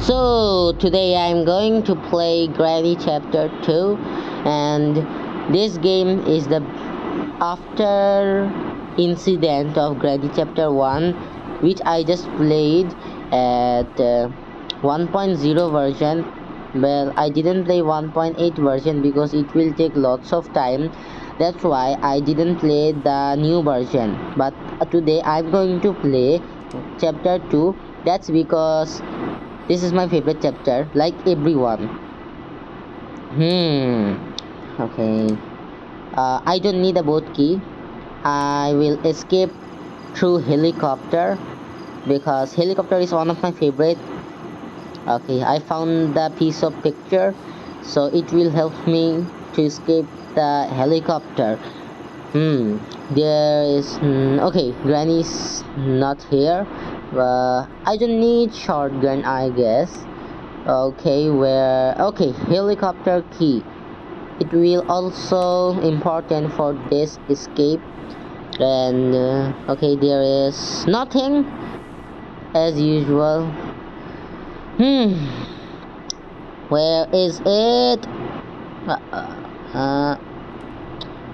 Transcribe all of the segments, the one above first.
So today I'm going to play Granny Chapter 2, and this game is the after incident of Granny Chapter 1, which I just played at 1.0 version. Well, I didn't play 1.8 version because it will take lots of time. That's why I didn't play the new version. But today I'm going to play Chapter 2. That's because this is my favorite chapter, like everyone. Okay. I don't need a boat key. I will escape through helicopter because helicopter is one of my favorite. Okay, I found the piece of picture, so it will help me to escape the helicopter. There is okay. Granny's not here. I don't need shotgun, I guess. Okay, helicopter key. It will also important for this escape. And okay, there is nothing as usual. Where is it?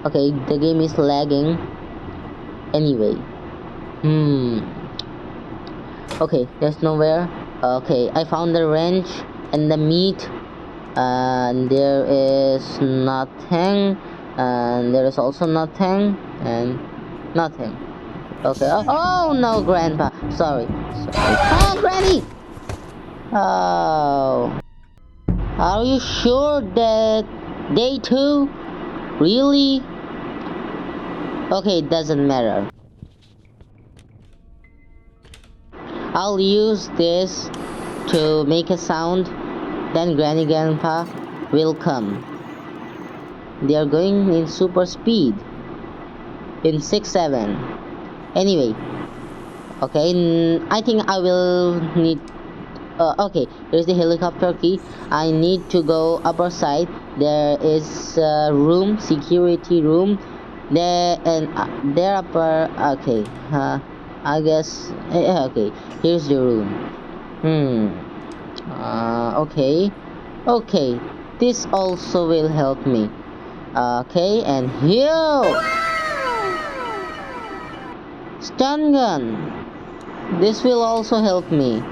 Okay, the game is lagging. Anyway. Okay, there's nowhere. Okay, I found the wrench and the meat. And there is nothing. And there is also nothing. And nothing. Okay. Oh no, Grandpa. Sorry. Oh, Granny! Oh. Are you sure that day 2? Really? Okay, it doesn't matter. I'll use this to make a sound, then Granny Grandpa will come. They are going in super speed. In 6-7. Anyway. Okay, I think I will need... okay, here's the helicopter key. I need to go upper side. There is a room, security room. There and there upper... Okay, I guess... okay, here's the room. Okay. Okay, this also will help me. Okay, and here... Stun gun. This will also help me.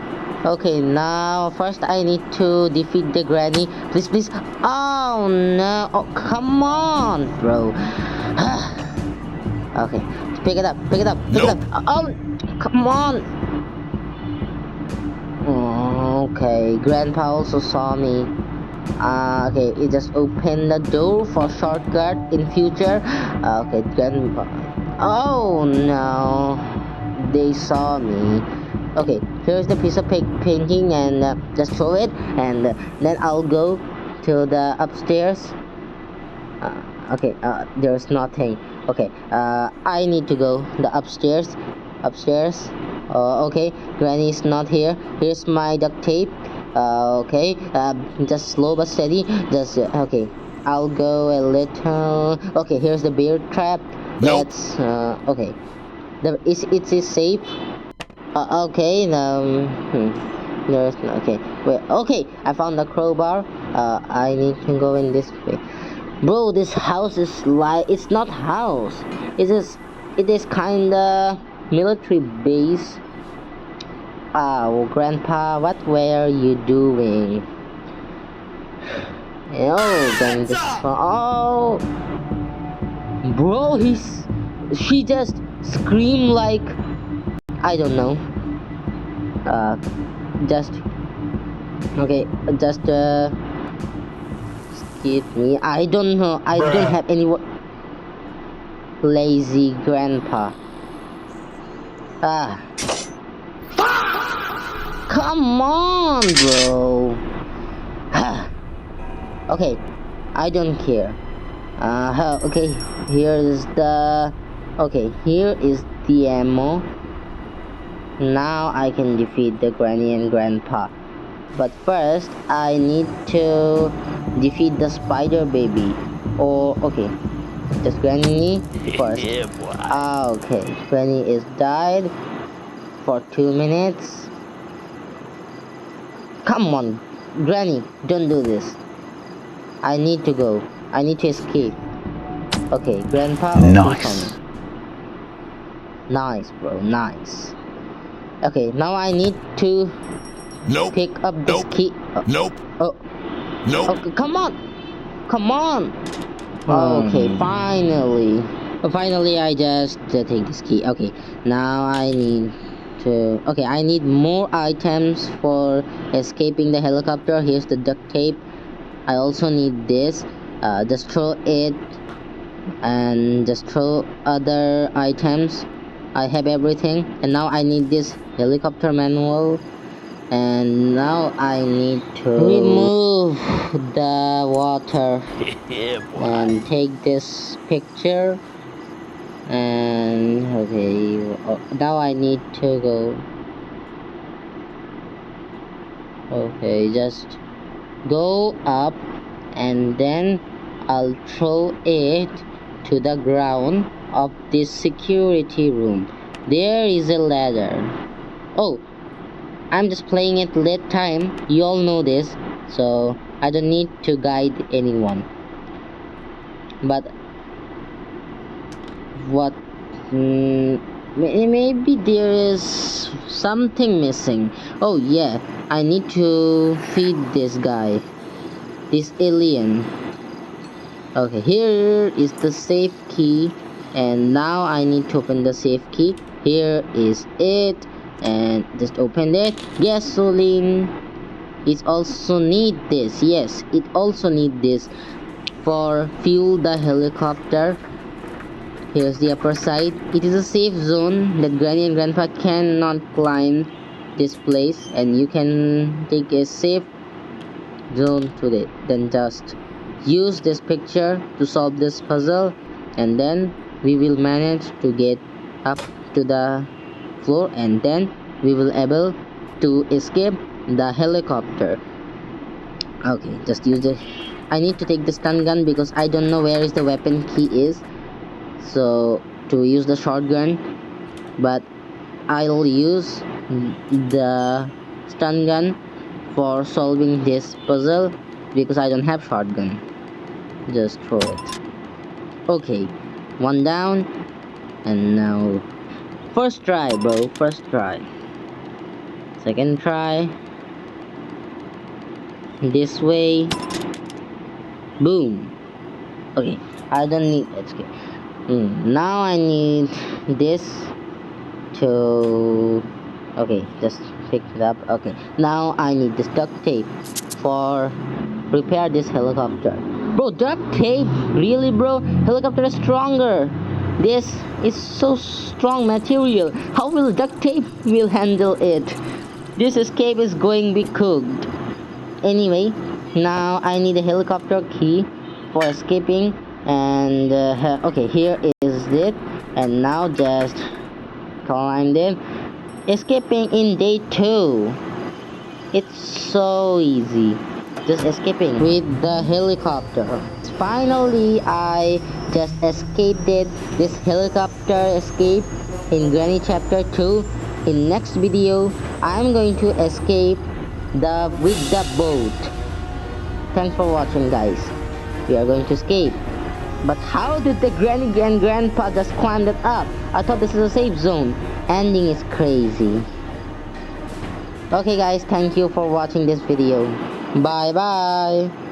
Okay, now first I need to defeat the granny. Please, please. Oh no. Oh, come on, bro. Okay, pick it up, pick it up, pick it up. Oh, come on. Okay, Grandpa also saw me. Okay, it just opened the door for shortcut in future. Okay, Grandpa. Oh no, they saw me. Okay, here's the piece of painting and just throw it, and then I'll go to the upstairs. Okay, there's nothing. Okay, I need to go the upstairs. Okay, Granny's not here. Here's my duct tape. Okay, just slow but steady. Just okay. I'll go a little. Okay, here's the bear trap. Nope. That's okay. It is safe. Okay. There's okay. Wait. Okay, I found the crowbar. I need to go in this way. Bro, this house is like it's not house. It is kinda military base. Oh, Grandpa, what were you doing? Oh, then this. Oh, bro, she just screamed like I don't know. Just okay, just excuse me. I don't know. I don't have any. Lazy Grandpa. Come on, bro. Okay, I don't care. Okay, here is the ammo. Now I can defeat the Granny and Grandpa. But first, I need to defeat the spider baby. Or okay, just Granny first. Okay, Granny is died for 2 minutes. Come on, Granny, don't do this. I need to go. I need to escape. Okay, Grandpa also saw Nice. me. Nice, bro, nice. Okay, now I need to Nope. pick up this Nope. key. Nope. Oh, Nope. okay, come on. Come on. Okay, finally. Finally, I just take this key. Okay, now I need to... Okay, I need more items for escaping the helicopter. Here's the duct tape. I also need this. Just throw it and just throw other items. I have everything. And now I need this helicopter manual. And now I need to remove the water and take this picture. And okay, now I need to go. Okay, just go up and then I'll throw it to the ground of this security room. There is a ladder. Oh, I'm just playing it late time. You all know this, so I don't need to guide anyone. But what? Maybe there is something missing. Oh yeah, I need to feed this guy, this alien. Okay, here is the safe key, and now I need to open the safe key. Here is it, and just open it. Gasoline. It also need this. Yes, it also need this for fuel the helicopter. Here's the upper side. It is a safe zone that Granny and Grandpa cannot climb this place, and you can take a safe zone to it. Then just use this picture to solve this puzzle, and then we will manage to get up to the floor, and then we will able to escape the helicopter. Okay, just use it. I need to take the stun gun because I don't know where is the weapon key is. So to use the shotgun, but I'll use the stun gun for solving this puzzle because I don't have shotgun. Just throw it. Okay, one down, and now first try, bro. First try. Second try. This way. Boom. Okay, I don't need escape. Now I need this to... Okay, just pick it up. Okay, now I need this duct tape for repair this helicopter. Bro, duct tape? Really, bro? Helicopter is stronger. This is so strong material. How will duct tape will handle it? This escape is going to be cooked. Anyway, now I need a helicopter key for escaping. And okay, here is it, and now just climb it. Escaping in day 2. It's so easy, just escaping with the helicopter. Finally, I just escaped it. This helicopter escape in Granny chapter 2. In next video, I'm going to escape with the boat. Thanks for watching, guys. We are going to escape. But how did the Granny and Grandpa just climb that up? I thought this is a safe zone. Ending is crazy. Okay guys, thank you for watching this video. Bye bye.